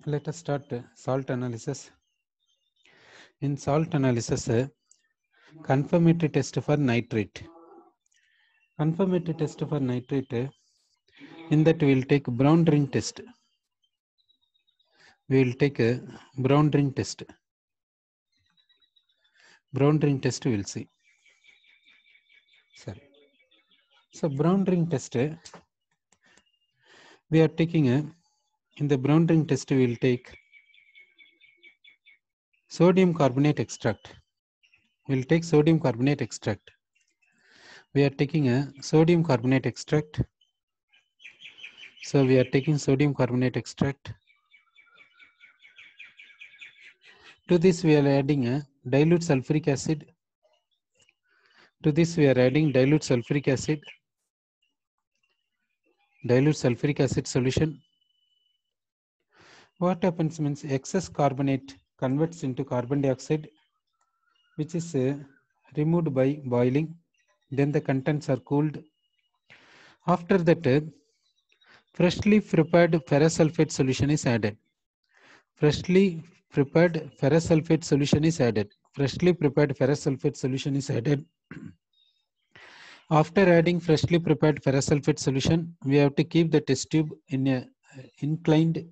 Let us start salt analysis. In salt analysis, confirmatory test for nitrate. Confirmatory test for nitrate, in that we will take brown ring test. We will take a brown ring test. Brown ring test we will see. Sorry. So brown ring test, we are taking in the brown ring test we will take sodium carbonate extract. We will take sodium carbonate extract. We are taking a sodium carbonate extract. So we are taking sodium carbonate extract. To this we are adding a dilute sulfuric acid. To this we are adding dilute sulfuric acid. Dilute sulfuric acid solution. What happens means excess carbonate converts into carbon dioxide, which is removed by boiling. Then the contents are cooled. After that, freshly prepared ferrous sulfate solution is added. Freshly prepared ferrous sulfate solution is added. Freshly prepared ferrous sulfate solution is added. After adding freshly prepared ferrous sulfate solution, we have to keep the test tube in a inclined.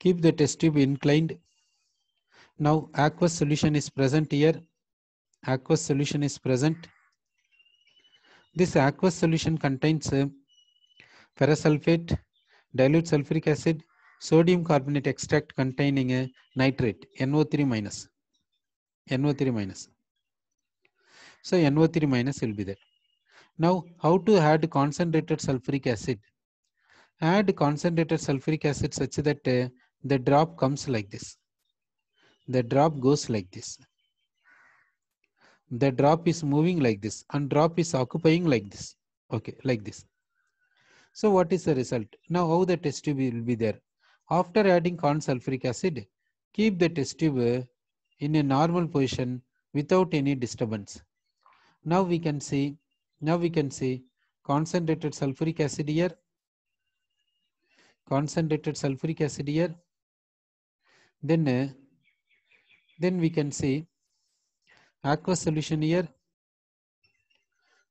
Keep the test tube inclined. Now aqueous solution is present here. Aqueous solution is present. This aqueous solution contains ferrous sulfate, dilute sulfuric acid, sodium carbonate extract containing a nitrate, NO3 minus. NO3 minus. So NO3 minus will be there. Now how to add concentrated sulfuric acid? Add concentrated sulfuric acid such that the drop comes like this. The drop goes like this. The drop is moving like this and drop is occupying like this. Okay, like this. So what is the result? Now how the test tube will be there? After adding corn sulfuric acid, keep the test tube in a normal position without any disturbance. Now we can see concentrated sulfuric acid here. Concentrated sulfuric acid here. Then we can see aqueous solution here.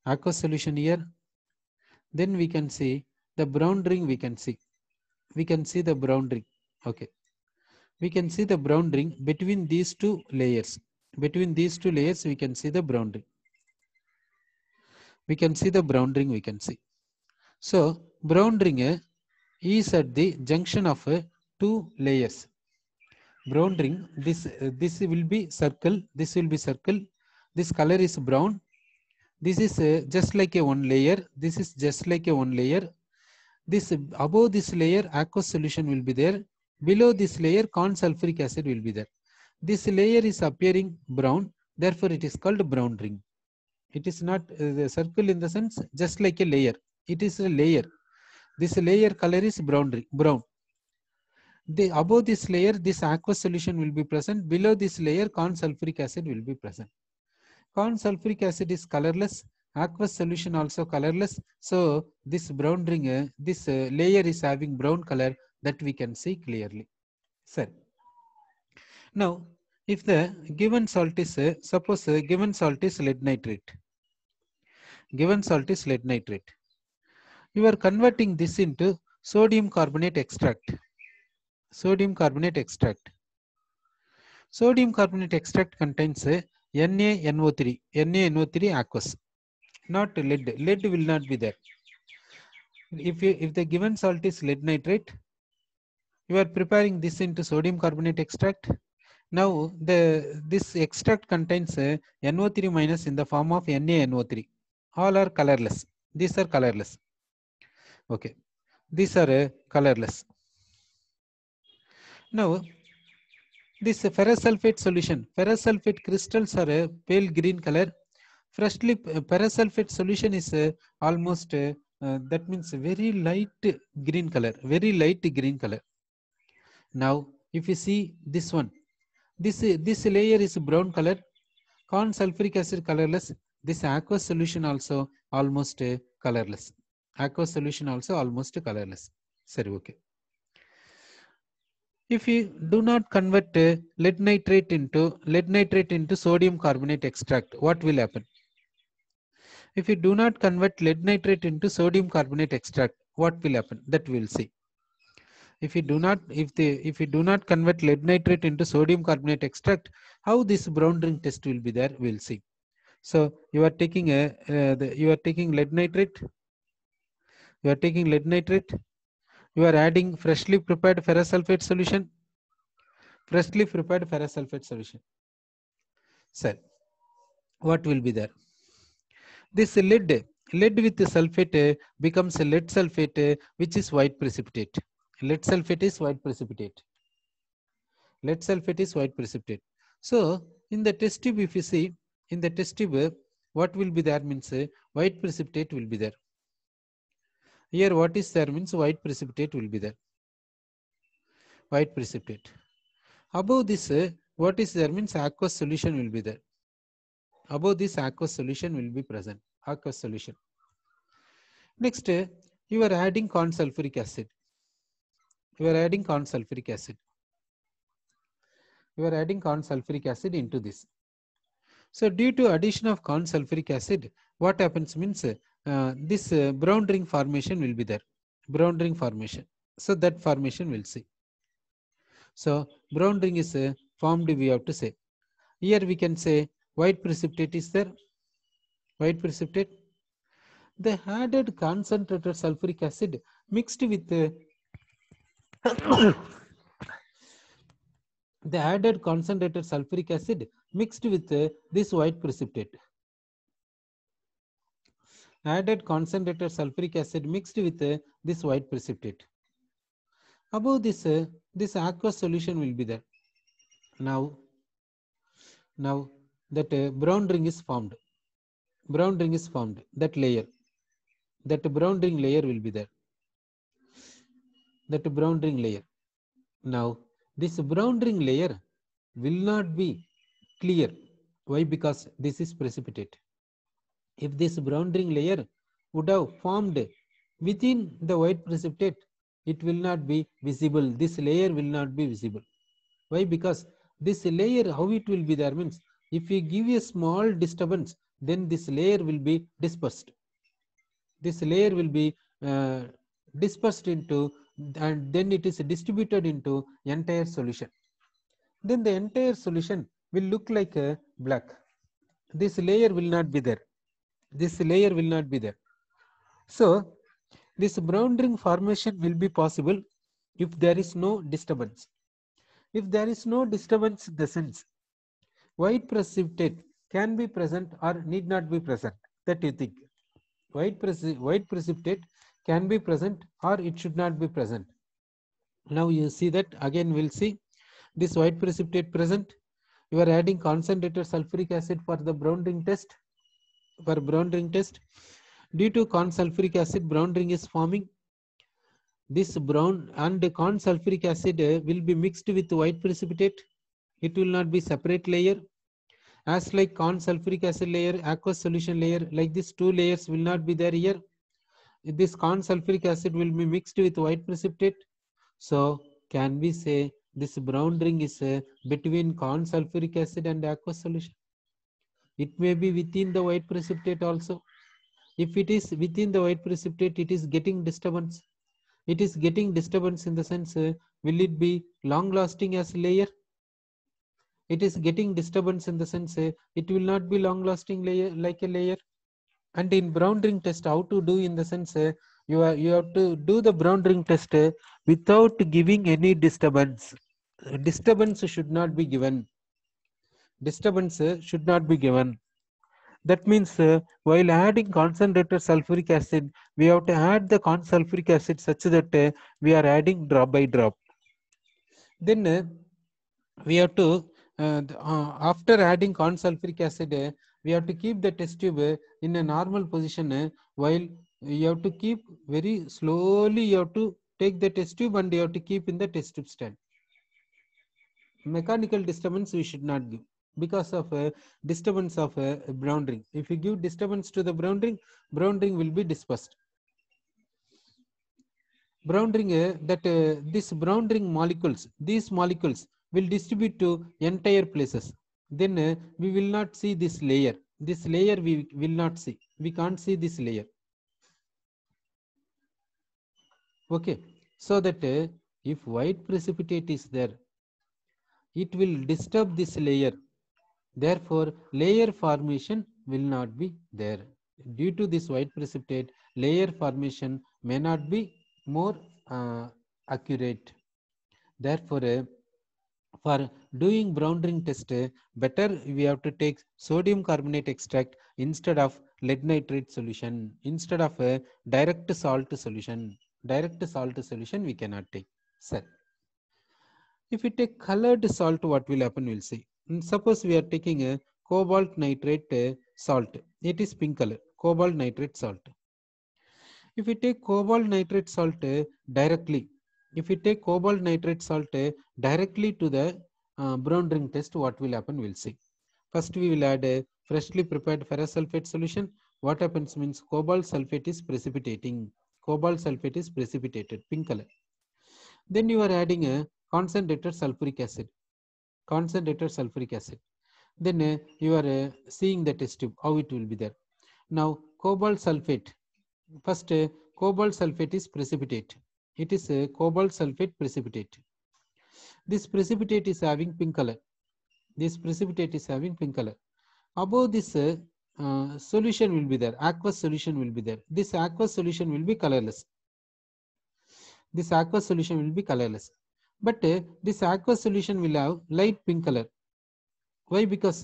Aqueous solution here. Then we can see the brown ring. We can see the brown ring. Okay. We can see the brown ring between these two layers. Between these two layers, we can see the brown ring. We can see the brown ring. We can see. So brown ring is at the junction of two layers. Brown ring. This will be circle. This will be circle. This color is brown. This is just like a one layer. This is just like a one layer. This above this layer aqueous solution will be there. Below this layer corn sulfuric acid will be there. This layer is appearing brown, therefore it is called brown ring. It is not the circle in the sense just like a layer. It is a layer. This layer color is brown. Above this layer this aqueous solution will be present. Below this layer corn sulfuric acid will be present. Corn sulfuric acid is colorless. Aqueous solution also colorless. So this brown ring, this layer is having brown color, that we can see clearly. Sir. Now, if the given salt is, suppose given salt is lead nitrate. Given salt is lead nitrate. You are converting this into sodium carbonate extract. Sodium carbonate extract. Sodium carbonate extract contains NaNO3. NaNO3 aqueous. Not lead. Lead will not be there. If the given salt is lead nitrate, you are preparing this into sodium carbonate extract. Now this extract contains NO3 minus in the form of NaNO3. All are colorless. These are colorless. Okay. These are colorless. Now this ferrous sulfate solution. Ferrous sulfate crystals are a pale green color. Freshly ferrous sulfate solution is almost that means very light green color. Very light green color. Now if you see this one, this layer is brown color. Corn sulfuric acid colorless. This aqueous solution also almost colorless. Aqueous solution also almost colorless. Sorry, okay. If you do not convert lead nitrate into sodium carbonate extract, what will happen? If you do not convert lead nitrate into sodium carbonate extract, what will happen? That we will see. If you do not convert lead nitrate into sodium carbonate extract, how this brown ring test will be there? We'll see. So you are taking lead nitrate. You are taking lead nitrate. You are adding freshly prepared ferrous sulfate solution. Freshly prepared ferrous sulfate solution. Sir, what will be there? This lead with sulfate becomes a lead sulfate, which is white precipitate. Lead sulfate is white precipitate. Lead sulfate is white precipitate. So in the test tube, if you see in the test tube, what will be there means white precipitate will be there. Here what is there means white precipitate will be there. White precipitate. Above this, what is there means aqueous solution will be there. Above this aqueous solution will be present. Aqueous solution. Next, you are adding corn sulfuric acid. You are adding corn sulfuric acid. You are adding corn sulfuric acid into this. So due to addition of corn sulfuric acid, what happens means this brown ring formation will be there. Brown ring formation. So that formation we'll see. So brown ring is formed, we have to say. Here we can say white precipitate is there. White precipitate. The added concentrated sulfuric acid mixed with the added concentrated sulfuric acid mixed with this white precipitate. Added concentrated sulfuric acid mixed with this white precipitate. Above this, this aqueous solution will be there. Now that brown ring is formed. Brown ring is formed. That layer. That brown ring layer will be there. That brown ring layer. Now this brown ring layer will not be clear. Why? Because this is precipitate. If this brown ring layer would have formed within the white precipitate, it will not be visible. This layer will not be visible. Why? Because this layer, how it will be there means, if you give a small disturbance, then this layer will be dispersed. This layer will be dispersed into, and then it is distributed into entire solution. Then the entire solution will look like a black. This layer will not be there. This layer will not be there. So this brown ring formation will be possible if there is no disturbance. If there is no disturbance in the sense, white precipitate can be present or need not be present. That you think. White precipitate can be present or it should not be present. Now you see that again we'll see this white precipitate present. You are adding concentrated sulfuric acid for the brown ring test. For brown ring test, due to corn sulfuric acid, brown ring is forming. This brown and corn sulfuric acid will be mixed with white precipitate. It will not be separate layer. As like corn sulfuric acid layer, aqueous solution layer, like this two layers will not be there here. This corn sulfuric acid will be mixed with white precipitate. So can we say this brown ring is between corn sulfuric acid and aqueous solution? It may be within the white precipitate also. If it is within the white precipitate, it is getting disturbance. It is getting disturbance in the sense, will it be long lasting as layer? It is getting disturbance in the sense, it will not be long lasting layer like a layer. And in brown ring test, how to do in the sense, you have to do the brown ring test without giving any disturbance. Disturbance should not be given. Disturbance should not be given. That means while adding concentrated sulfuric acid, we have to add the corn sulfuric acid such that we are adding drop by drop. Then we have to, after adding corn sulfuric acid, we have to keep the test tube in a normal position while you have to keep very slowly, you have to take the test tube and you have to keep in the test tube stand. Mechanical disturbance we should not give because of disturbance of brown ring. If you give disturbance to the brown ring will be dispersed. brown ring this brown ring molecules, these molecules will distribute to entire places. Then we will not see this layer. This layer we will not see. We can't see this layer. Okay, so that if white precipitate is there, it will disturb this layer. Therefore, layer formation will not be there. Due to this white precipitate, layer formation may not be more accurate. Therefore, for doing brown ring test, better we have to take sodium carbonate extract instead of lead nitrate solution, instead of a direct salt solution. Direct salt solution we cannot take. Sir, if we take colored salt, what will happen? We'll see. Suppose we are taking a cobalt nitrate salt. It is pink color. Cobalt nitrate salt. If we take cobalt nitrate salt directly, if we take cobalt nitrate salt directly to the brown ring test, what will happen? We'll see. First, we will add a freshly prepared ferrous sulfate solution. What happens means cobalt sulfate is precipitating. Cobalt sulfate is precipitated, pink color. Then you are adding a concentrated sulfuric acid. Concentrated sulfuric acid. Then you are seeing the test tube, how it will be there. Now, cobalt sulfate. First, cobalt sulfate is precipitate. It is a cobalt sulfate precipitate. This precipitate is having pink color. This precipitate is having pink color. Above this solution will be there. Aqueous solution will be there. This aqueous solution will be colorless. This aqueous solution will be colorless. But this aqueous solution will have light pink color. Why? Because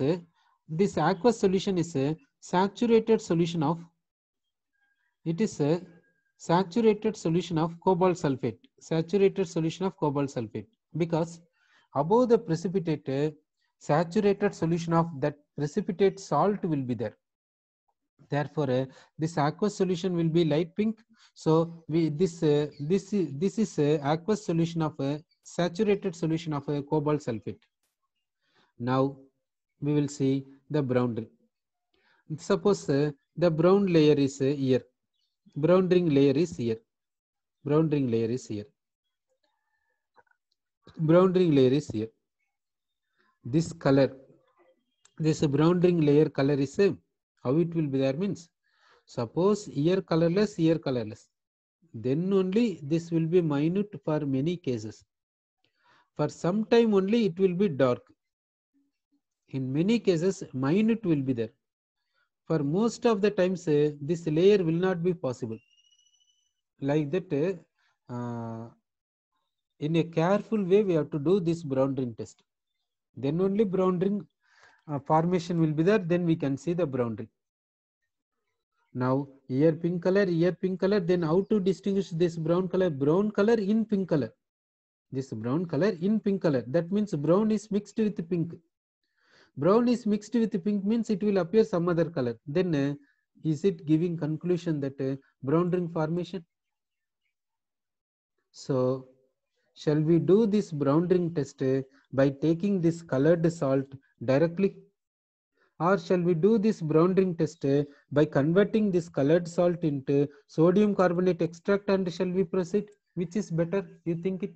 this aqueous solution is a saturated solution of, it is a saturated solution of cobalt sulfate. Saturated solution of cobalt sulfate. Because above the precipitate, saturated solution of that precipitate salt will be there. Therefore, this aqueous solution will be light pink. So this is a aqueous solution of a saturated solution of a cobalt sulfate. Now we will see the brown ring. Suppose the brown layer is here. Brown ring layer is here. Brown ring layer is here. Brown ring layer is here. This color, this brown ring layer color is how it will be there means, suppose here colorless, here colorless, then only this will be minute for many cases. For some time only it will be dark. In many cases minute will be there. For most of the times this layer will not be possible. Like that, in a careful way we have to do this brown ring test. Then only brown ring formation will be there. Then we can see the brown ring. Now here pink color, here pink color. Then how to distinguish this brown color? Brown color in pink color. This brown color in pink color. That means brown is mixed with pink. Brown is mixed with pink means it will appear some other color. Then is it giving conclusion that brown ring formation? So shall we do this brown ring test by taking this colored salt directly? Or shall we do this brown ring test by converting this colored salt into sodium carbonate extract, and shall we proceed? Which is better? You think it?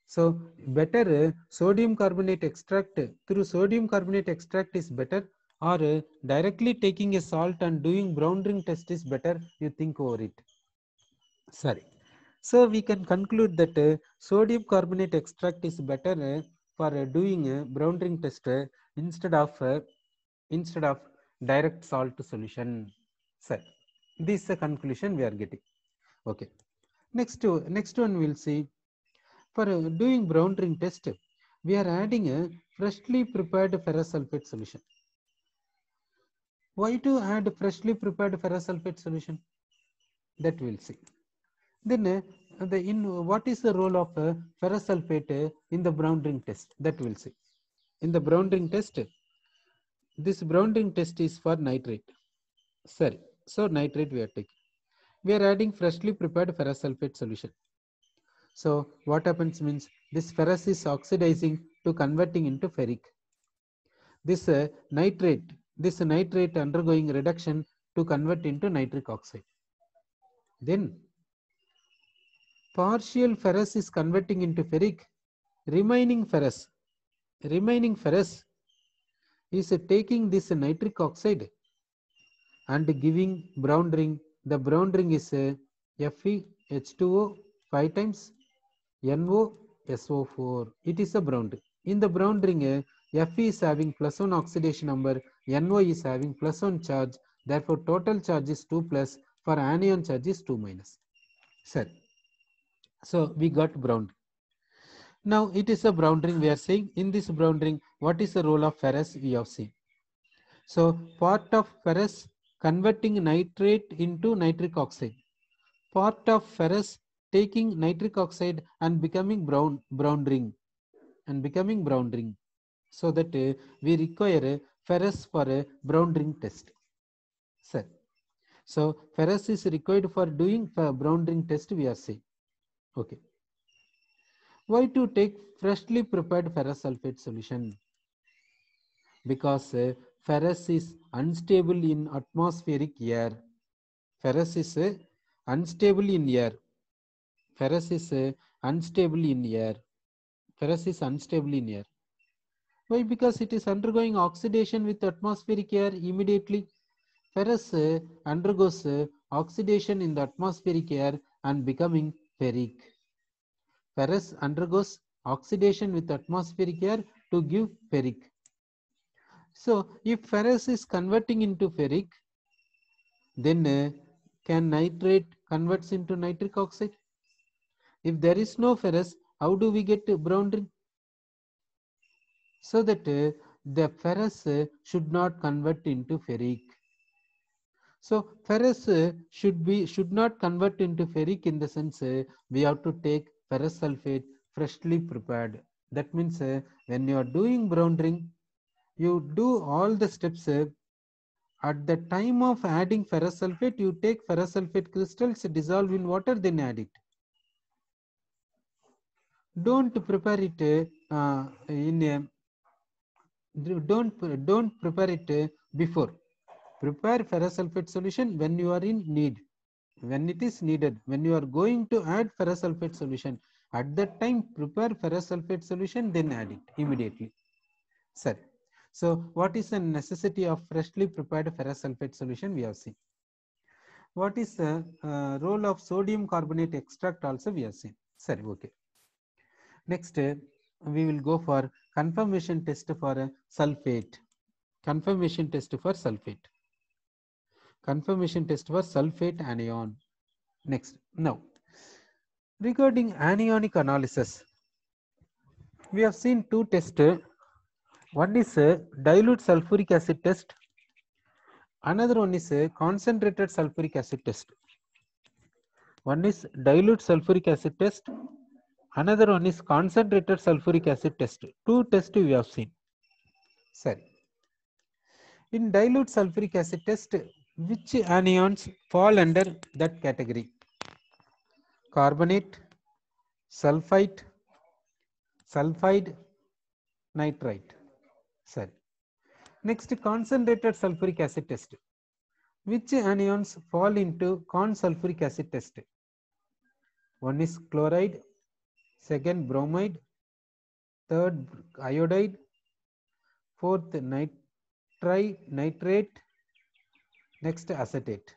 So better sodium carbonate extract, through sodium carbonate extract is better, or directly taking a salt and doing brown ring test is better? You think over it. Sorry. So we can conclude that sodium carbonate extract is better for doing a brown ring test instead of direct salt solution. So this is the conclusion we are getting. Okay. Next one we'll see. For doing brown ring test, we are adding a freshly prepared ferrous sulfate solution. Why to add freshly prepared ferrous sulfate solution? That we'll see. Then what is the role of ferrous sulfate in the brown ring test? That we'll see. In the brown ring test, this brown ring test is for nitrate. Sorry. So nitrate we are taking. We are adding freshly prepared ferrous sulfate solution. So what happens means this ferrous is oxidizing to converting into ferric. This nitrate undergoing reduction to convert into nitric oxide. Then partial ferrous is converting into ferric, remaining ferrous is taking this nitric oxide and giving brown ring. The brown ring is FeH2O 5 times NoSO4. It is a brown ring. In the brown ring, Fe is having +1 oxidation number, No is having +1 charge. Therefore, total charge is 2 plus. For anion charge is 2 minus. Sir, so we got brown ring. Now it is a brown ring. We are saying in this brown ring, what is the role of ferrous? We have seen. So part of ferrous converting nitrate into nitric oxide. Part of ferrous taking nitric oxide and becoming brown ring. So that we require ferrous for a brown ring test. Sir. So ferrous is required for doing brown ring test, we are saying. Okay. Why to take freshly prepared ferrous sulfate solution? Because ferrous is unstable in atmospheric air. Ferrous is unstable in air. Ferrous is unstable in air. Ferrous is unstable in air. Why? Because it is undergoing oxidation with atmospheric air immediately. Ferrous undergoes oxidation in the atmospheric air and becoming ferric. Ferrous undergoes oxidation with atmospheric air to give ferric. So, if ferrous is converting into ferric, then can nitrate converts into nitric oxide? If there is no ferrous, how do we get brown ring? So that the ferrous should not convert into ferric. So ferrous should not convert into ferric in the sense we have to take ferrous sulfate freshly prepared. That means when you are doing brown ring, you do all the steps. At the time of adding ferrous sulfate, you take ferrous sulfate crystals, dissolve in water, then add it. Don't prepare it don't prepare it before. Prepare ferrous sulfate solution when you are in need, when it is needed. When you are going to add ferrous sulfate solution, at that time prepare ferrous sulfate solution, then add it immediately. Sir, so what is the necessity of freshly prepared ferrous sulfate solution? We have seen. What is the role of sodium carbonate extract also we have seen. Sir, okay. Next, we will go for confirmation test for sulfate. Confirmation test for sulfate. Confirmation test for sulfate anion. Next, now regarding anionic analysis, we have seen two tests. One is a dilute sulfuric acid test. Another one is a concentrated sulfuric acid test. One is dilute sulfuric acid test. Another one is concentrated sulfuric acid test. Two tests we have seen. Sorry. In dilute sulfuric acid test, which anions fall under that category? Carbonate, sulfite, sulfide, nitrite. Sorry. Next, concentrated sulfuric acid test. Which anions fall into consulfuric acid test? One is chloride, second bromide, third iodide, fourth nitrate, next acetate.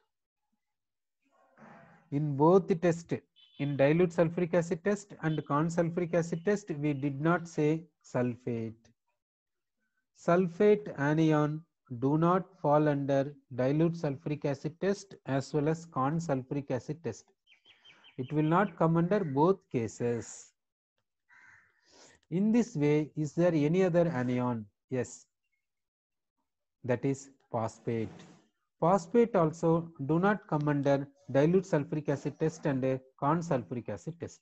In both the test, in dilute sulfuric acid test and consulfuric acid test, we did not say sulfate. Sulfate anion do not fall under dilute sulfuric acid test as well as consulfuric acid test. It will not come under both cases. In this way, is there any other anion? Yes, that is phosphate. Phosphate also do not come under dilute sulfuric acid test and consulfuric acid test.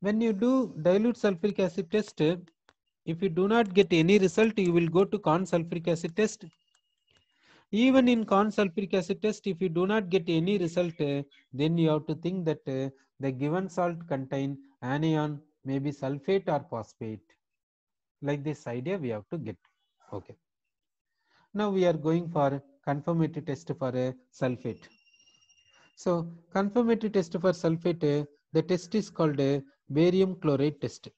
When you do dilute sulfuric acid test, if you do not get any result, you will go to consulfuric acid test. Even in consulfuric acid test, if you do not get any result, then you have to think that the given salt contain anion, maybe sulfate or phosphate. Like this idea we have to get. Okay. Now we are going for confirmatory test for a sulfate. So confirmatory test for sulfate, the test is called a barium chloride test.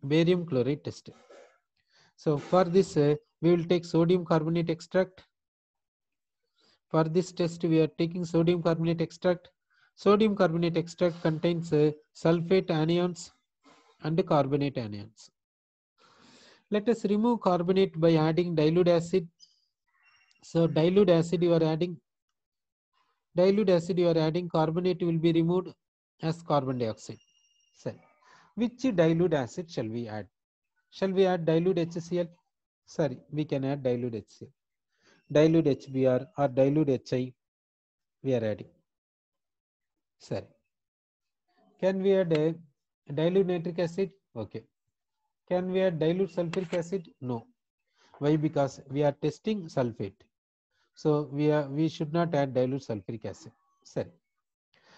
Barium chloride test. So for this, we will take sodium carbonate extract. For this test, we are taking sodium carbonate extract. Sodium carbonate extract contains sulfate anions and carbonate anions. Let us remove carbonate by adding dilute acid. So dilute acid you are adding. Dilute acid you are adding. Carbonate will be removed as carbon dioxide. So which dilute acid shall we add? Shall we add dilute HCl? Sorry, we can add dilute HCl. Dilute HBr or dilute HI we are adding. Sorry. Can we add a dilute nitric acid? Okay. Can we add dilute sulfuric acid? No. Why? Because we are testing sulfate. So we should not add dilute sulfuric acid. Sorry.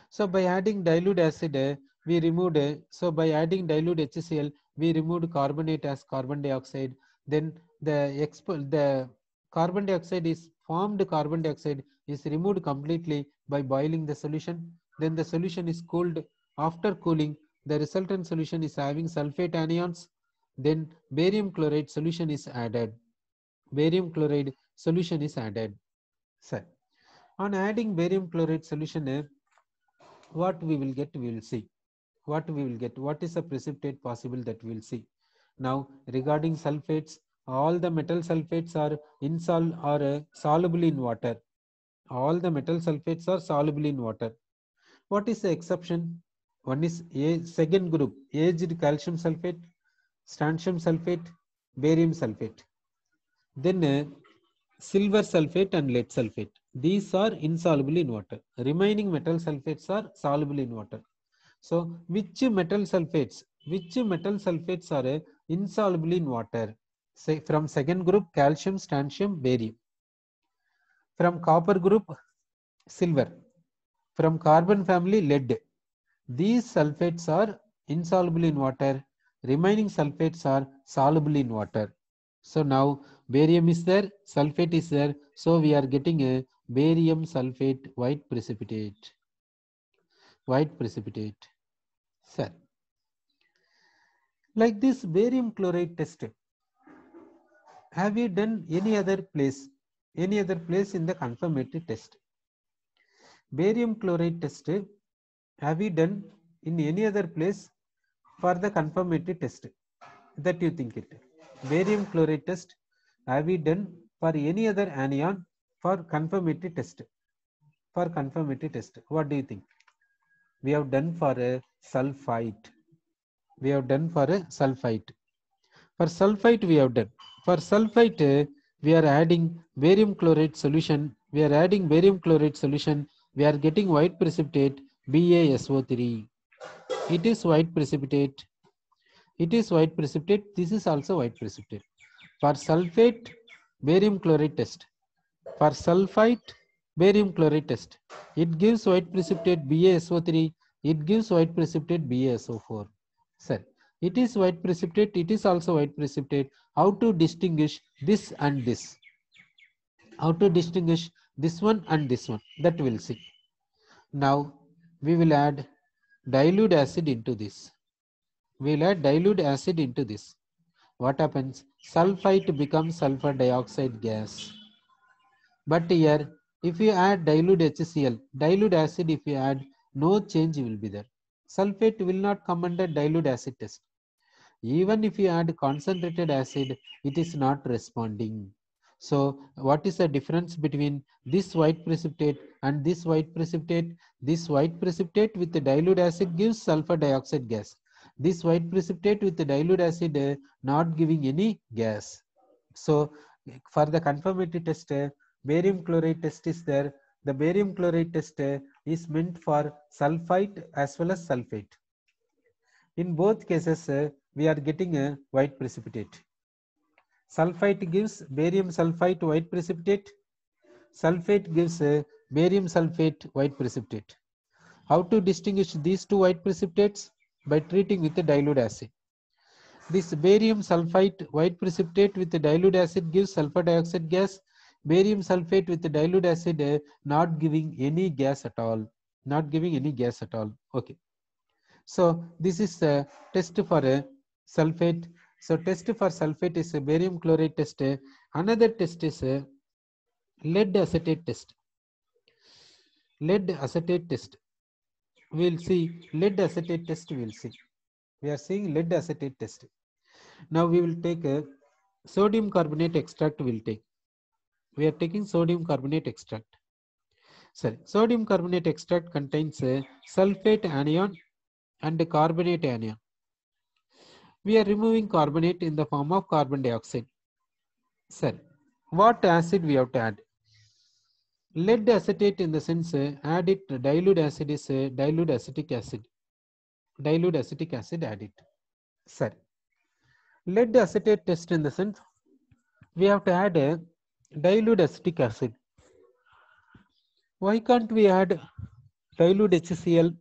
So by adding dilute acid, we removed. So by adding dilute HCl, we removed carbonate as carbon dioxide. Then the carbon dioxide is formed. Carbon dioxide is removed completely by boiling the solution. Then the solution is cooled. After cooling, the resultant solution is having sulfate anions. Then barium chloride solution is added. Barium chloride solution is added. So on adding barium chloride solution, what we will get, we will see. What we will get, what is the precipitate possible, that we will see. Now regarding sulfates, all the metal sulfates are soluble in water. All the metal sulfates are soluble in water. What is the exception? One is a second group, aged calcium sulfate, strontium sulfate, barium sulfate. Then silver sulfate and lead sulfate. These are insoluble in water. Remaining metal sulfates are soluble in water. So which metal sulfates are insoluble in water? Say from second group, calcium, strontium, barium. From copper group, silver. From carbon family, lead. These sulfates are insoluble in water. Remaining sulfates are soluble in water. So now barium is there, sulfate is there. So we are getting a barium sulfate white precipitate. White precipitate. Sir. Like this barium chloride test, have you done any other place in the confirmatory test? Barium chloride test, have you done in any other place for the confirmatory test that you think it? Barium chloride test, have we done for any other anion for confirmatory test? For confirmatory test, what do you think? We have done for a sulfite. We have done for a sulfite. For sulfite, we have done. For sulfite, we are adding barium chloride solution. We are adding barium chloride solution. We are getting white precipitate BaSO3. It is white precipitate. It is white precipitate. This is also white precipitate. For sulfate, barium chloride test. For sulfite, barium chloride test. It gives white precipitate BaSO3. It gives white precipitate BaSO4. Sir, it is white precipitate. It is also white precipitate. How to distinguish this and this? How to distinguish this one and this one? That we'll see. Now we will add dilute acid into this. We will add dilute acid into this. What happens? Sulfite becomes sulfur dioxide gas. But here, if you add dilute HCl, dilute acid, if you add, no change will be there. Sulfate will not come under dilute acid test. Even if you add concentrated acid, it is not responding. So what is the difference between this white precipitate and this white precipitate? This white precipitate with the dilute acid gives sulfur dioxide gas. This white precipitate with the dilute acid not giving any gas. So for the confirmatory test, barium chloride test is there. The barium chloride test is meant for sulfite as well as sulfate. In both cases, we are getting a white precipitate. Sulfite gives barium sulfite white precipitate. Sulfate gives a barium sulfate white precipitate. How to distinguish these two white precipitates? By treating with a dilute acid. This barium sulfite white precipitate with the dilute acid gives sulfur dioxide gas. Barium sulfate with the dilute acid not giving any gas at all. not giving any gas at all. Okay. So this is a test for a sulfate. So test for sulfate is a barium chloride test. Another test is a lead acetate test. Lead acetate test. We will see lead acetate test. We will see. We are seeing lead acetate test. Now we will take a sodium carbonate extract. We will take. We are taking sodium carbonate extract. Sorry, sodium carbonate extract contains a sulfate anion and a carbonate anion. We are removing carbonate in the form of carbon dioxide. Sir, what acid we have to add? Lead acetate in the sense add it, dilute acid is dilute acetic acid. Dilute acetic acid add it. Sir, lead acetate test in the sense we have to add a dilute acetic acid. Why can't we add dilute HCl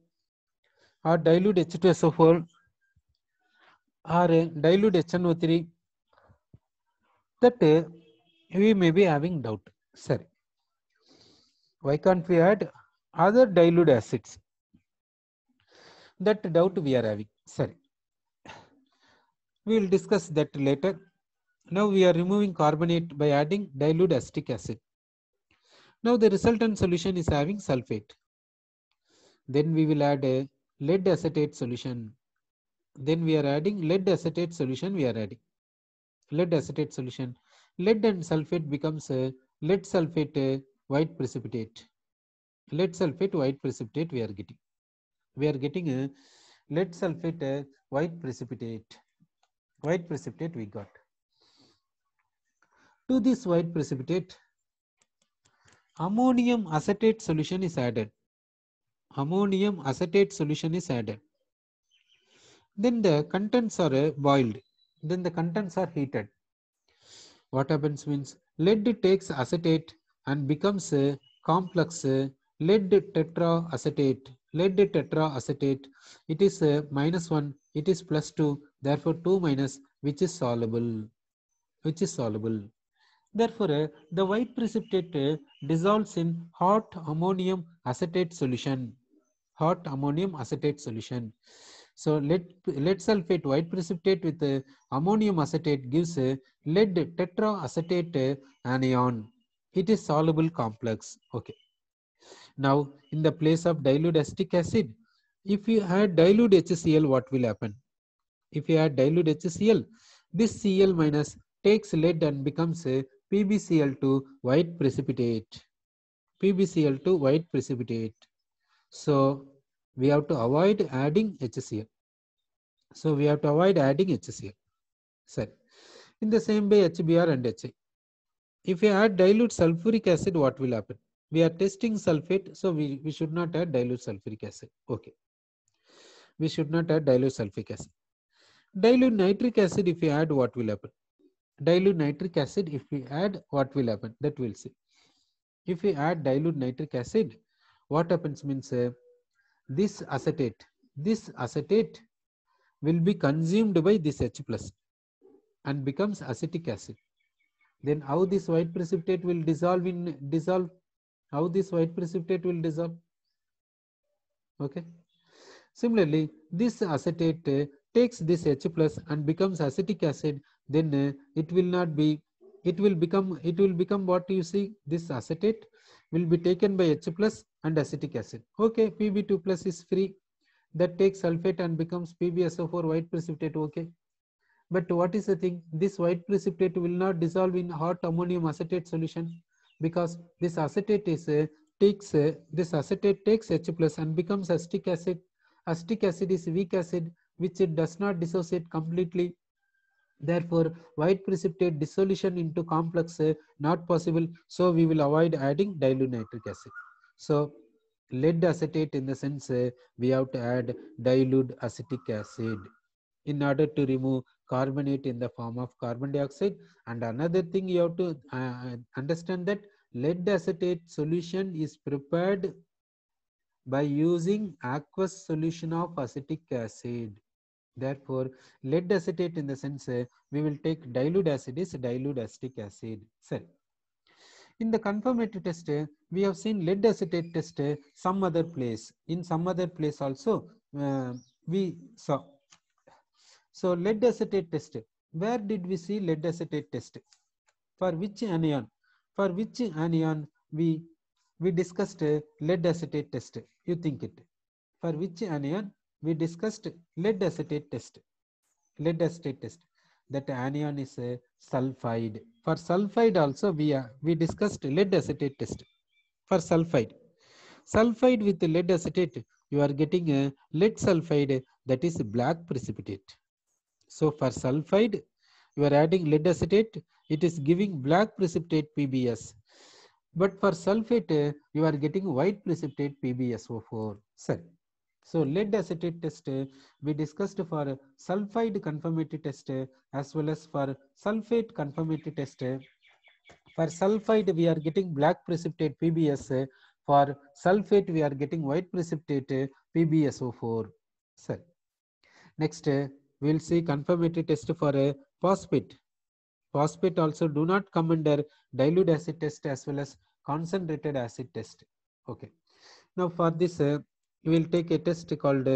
or dilute H2SO4 or dilute HNO3? That we may be having doubt. Sorry. Why can't we add other dilute acids? That doubt we are having. Sorry. We will discuss that later. Now we are removing carbonate by adding dilute acetic acid. Now the resultant solution is having sulfate. Then we will add a lead acetate solution. Then we are adding lead acetate solution. We are adding lead acetate solution. Lead and sulfate becomes a lead sulfate white precipitate. Lead sulfate white precipitate we are getting. We are getting a lead sulfate white precipitate. White precipitate we got. To this white precipitate, ammonium acetate solution is added. Ammonium acetate solution is added. Then the contents are boiled. Then the contents are heated. What happens means lead takes acetate and becomes a complex lead tetraacetate. Lead tetraacetate. It is -1. It is +2. Therefore 2 minus, which is soluble. Which is soluble. Therefore, the white precipitate dissolves in hot ammonium acetate solution. Hot ammonium acetate solution. So lead sulfate white precipitate with ammonium acetate gives a lead tetraacetate anion. It is soluble complex. Okay. Now in the place of dilute acetic acid, if you add dilute HCl, what will happen? If you add dilute HCl, this Cl minus takes lead and becomes a PbCl2 white precipitate. PbCl2 white precipitate. So we have to avoid adding HCl. So we have to avoid adding HCl. Sorry. In the same way, HBr and HI. If you add dilute sulfuric acid, what will happen? We are testing sulfate, so we should not add dilute sulfuric acid. Okay. We should not add dilute sulfuric acid. Dilute nitric acid, if you add, what will happen? Dilute nitric acid, if we add, what will happen? That we'll see. If we add dilute nitric acid, what happens means this acetate will be consumed by this H plus and becomes acetic acid. Then how this white precipitate will dissolve? How this white precipitate will dissolve? Okay. Similarly, this acetate takes this H plus and becomes acetic acid. Then it will not be. It will become what you see. This acetate will be taken by H plus and acetic acid. Okay, Pb2 plus is free. That takes sulfate and becomes PbSO4 white precipitate. Okay. But what is the thing? This white precipitate will not dissolve in hot ammonium acetate solution because this acetate takes H plus and becomes acetic acid. Acetic acid is weak acid which it does not dissociate completely. Therefore, white precipitate dissolution into complex not possible. So we will avoid adding dilute nitric acid. So lead acetate in the sense we have to add dilute acetic acid in order to remove carbonate in the form of carbon dioxide. And another thing you have to understand that lead acetate solution is prepared by using aqueous solution of acetic acid. Therefore, lead acetate in the sense we will take dilute acid is dilute acetic acid. Sorry. In the confirmatory test, we have seen lead acetate test some other place. In some other place also we saw. So lead acetate test. Where did we see lead acetate test? For which anion? For which anion we discussed lead acetate test? You think it? For which anion we discussed lead acetate test? Lead acetate test. That anion is sulfide. For sulfide also we discussed lead acetate test. For sulfide, sulfide with lead acetate, you are getting a lead sulfide, that is black precipitate. So for sulfide, you are adding lead acetate, it is giving black precipitate PbS. But for sulfate, you are getting white precipitate PbSO4. Sorry. So lead acetate test we discussed for sulfide confirmatory test as well as for sulfate confirmatory test. For sulfide we are getting black precipitate PbS. For sulfate we are getting white precipitate PbSO4. Sorry. Next we will see confirmatory test for phosphate. Phosphate also do not come under dilute acid test as well as concentrated acid test. Okay. Now for this you will take a test called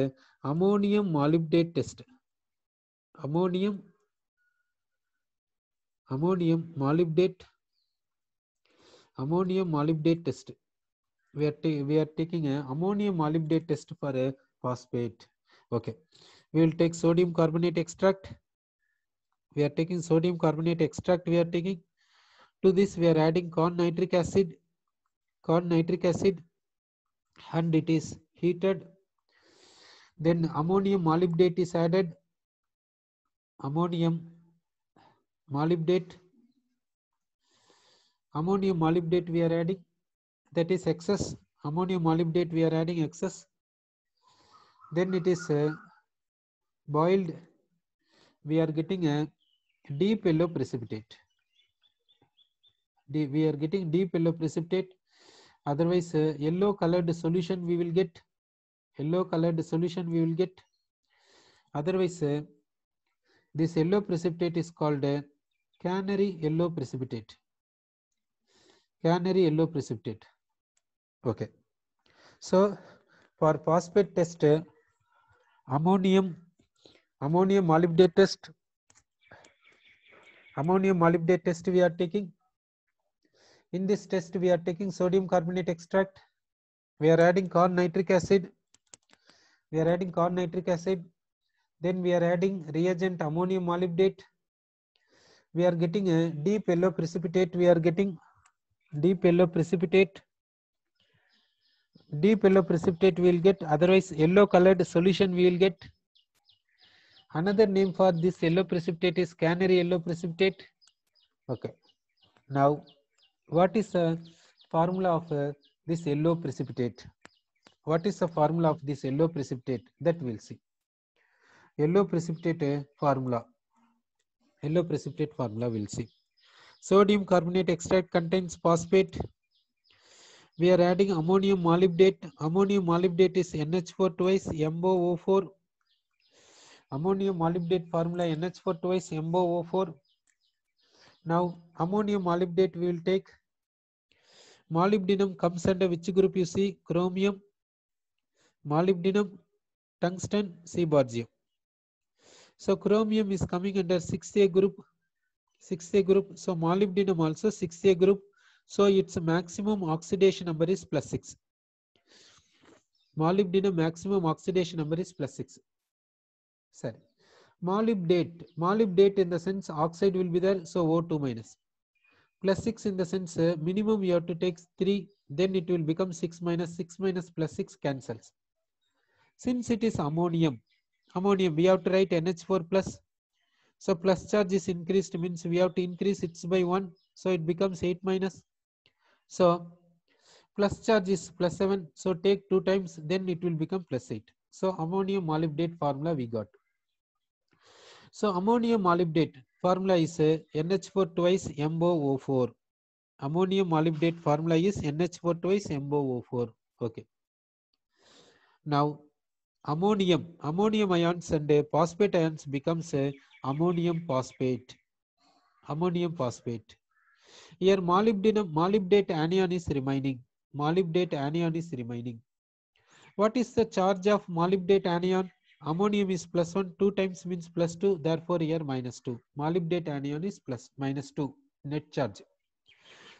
ammonium molybdate test. Ammonium molybdate test. We are taking a ammonium molybdate test for a phosphate. Okay. We will take sodium carbonate extract. We are taking sodium carbonate extract. We are taking. To this we are adding corn nitric acid, and it is heated. Then ammonium molybdate is added. Ammonium molybdate we are adding, that is excess. Ammonium molybdate we are adding excess. Then it is boiled. We are getting a deep yellow precipitate. We are getting deep yellow precipitate. Otherwise yellow colored solution we will get. Otherwise this yellow precipitate is called canary yellow precipitate. Okay. So for phosphate test, ammonium molybdate test. We are taking. In this test we are taking sodium carbonate extract. We are adding corn nitric acid. Then we are adding reagent ammonium molybdate. We are getting a deep yellow precipitate. We will get. Otherwise yellow colored solution we will get. Another name for this yellow precipitate is canary yellow precipitate. Okay. Now what is the formula of this yellow precipitate? What is the formula of this yellow precipitate? That we will see. Yellow precipitate formula we'll see. Sodium carbonate extract contains phosphate. We are adding ammonium molybdate. Ammonium molybdate is NH4 twice MoO4. Ammonium molybdate formula NH4 twice MoO4. Now ammonium molybdate we will take. Molybdenum comes under which group you see? Chromium, molybdenum, tungsten, seaborgium. So chromium is coming under 6A group. So molybdenum also 6A group. So its maximum oxidation number is +6. Molybdenum maximum oxidation number is +6. Sorry. Molybdate in the sense oxide will be there, so O2 minus. +6 in the sense minimum you have to take 3, then it will become 6 minus +6 cancels. Since it is ammonium we have to write NH4 plus. So plus charge is increased, means we have to increase it by 1, so it becomes 8 minus. So plus charge is +7, so take 2 times, then it will become +8. So ammonium molybdate formula we got. So ammonium molybdate formula is NH4 twice MoO4. Ammonium molybdate formula is NH4 twice MoO4. Okay. Now ammonium ions and phosphate ions becomes ammonium phosphate. Here molybdate anion is remaining. Molybdate anion is remaining. What is the charge of molybdate anion? Ammonium is +1, 2 times means +2, therefore here -2. Molybdate anion is -2 net charge.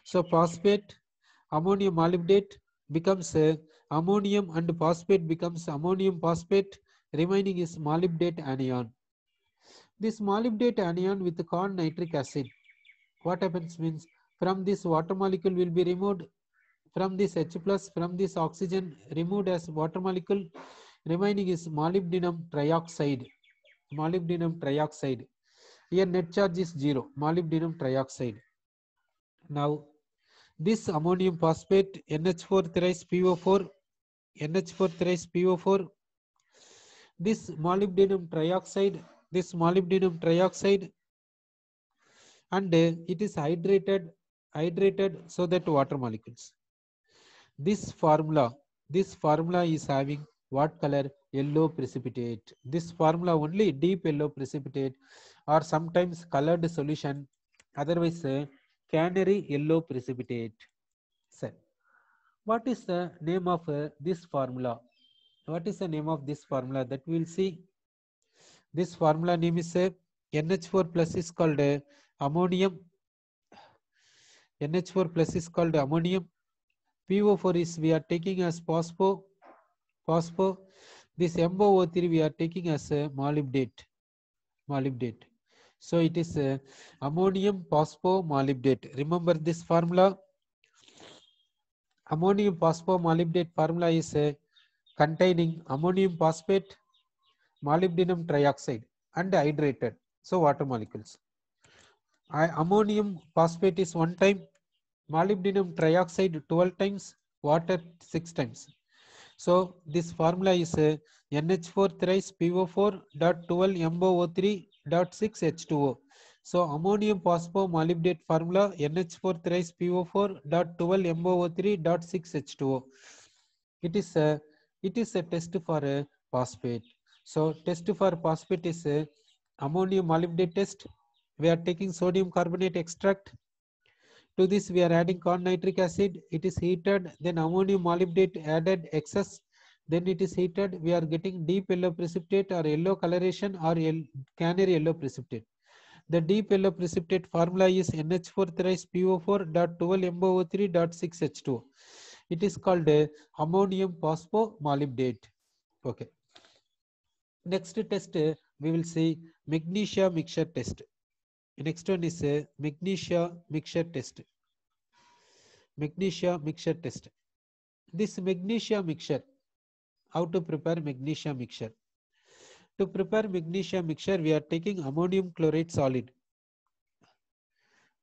So phosphate, ammonium molybdate becomes ammonium and phosphate becomes ammonium phosphate. Remaining is molybdate anion. This molybdate anion with corn nitric acid, what happens means from this water molecule will be removed, from this H plus, from this oxygen removed as water molecule, remaining is molybdenum trioxide. Molybdenum trioxide. Here net charge is 0, molybdenum trioxide. Now this ammonium phosphate NH4 thrice PO4, NH4 thrice PO4, this molybdenum trioxide, and it is hydrated so that water molecules. This formula is having what color? Yellow precipitate. This formula only deep yellow precipitate or sometimes colored solution, otherwise canary yellow precipitate. So, what is the name of this formula? What is the name of this formula that we will see? This formula name is NH4 plus is called ammonium. NH4 plus is called ammonium. PO4 is we are taking as phospho. This MOO3 we are taking as molybdate. So it is ammonium phosphomolybdate. Remember this formula. Ammonium phosphomolybdate formula is containing ammonium phosphate, molybdenum trioxide and hydrated. So water molecules. Ammonium phosphate is 1 time, molybdenum trioxide 12 times, water 6 times. So this formula is NH4 thrice PO4 dot 12 MOO3 dot 6 H2O. So ammonium phosphomolybdate formula NH4 thrice PO4 dot 12 MOO3 dot 6 H2O. It is a test for phosphate. So test for phosphate is ammonium molybdate test. We are taking sodium carbonate extract. To this we are adding corn nitric acid. It is heated, then ammonium molybdate added excess, then it is heated. We are getting deep yellow precipitate or yellow coloration or canary yellow precipitate. The deep yellow precipitate formula is NH4 thrice PO4 dot 12 MOO3 dot 6 H2O. It is called ammonium phosphomolybdate. Okay. Next test we will see magnesia mixture test. Next one is a magnesia mixture test. Magnesia mixture test. This magnesia mixture, how to prepare magnesia mixture? To prepare magnesia mixture, we are taking ammonium chloride solid.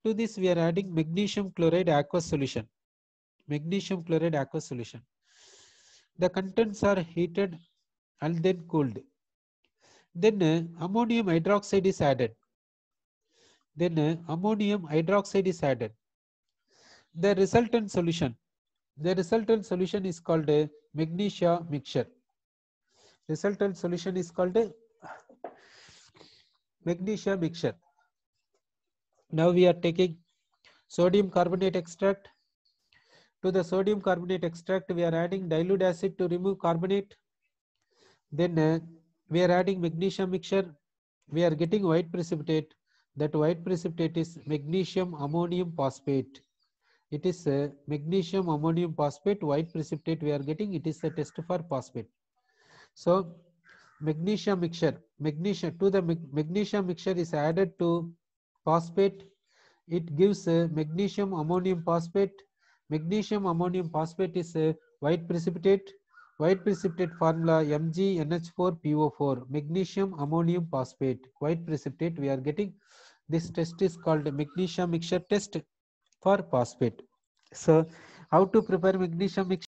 To this, we are adding magnesium chloride aqueous solution. Magnesium chloride aqueous solution. The contents are heated and then cooled. Then ammonium hydroxide is added. The resultant solution is called a magnesia mixture. Resultant solution is called a magnesia mixture. Now we are taking sodium carbonate extract. To the sodium carbonate extract, we are adding dilute acid to remove carbonate. Then we are adding magnesia mixture. We are getting white precipitate. That white precipitate is magnesium ammonium phosphate. It is magnesium ammonium phosphate, white precipitate we are getting. It is a test for phosphate. So magnesia mixture, magnesia mixture is added to phosphate. It gives magnesium ammonium phosphate. Magnesium ammonium phosphate is a white precipitate. White precipitate formula MgNH4PO4, magnesium ammonium phosphate, white precipitate we are getting. This test is called magnesia mixture test for phosphate. So how to prepare magnesium mixture?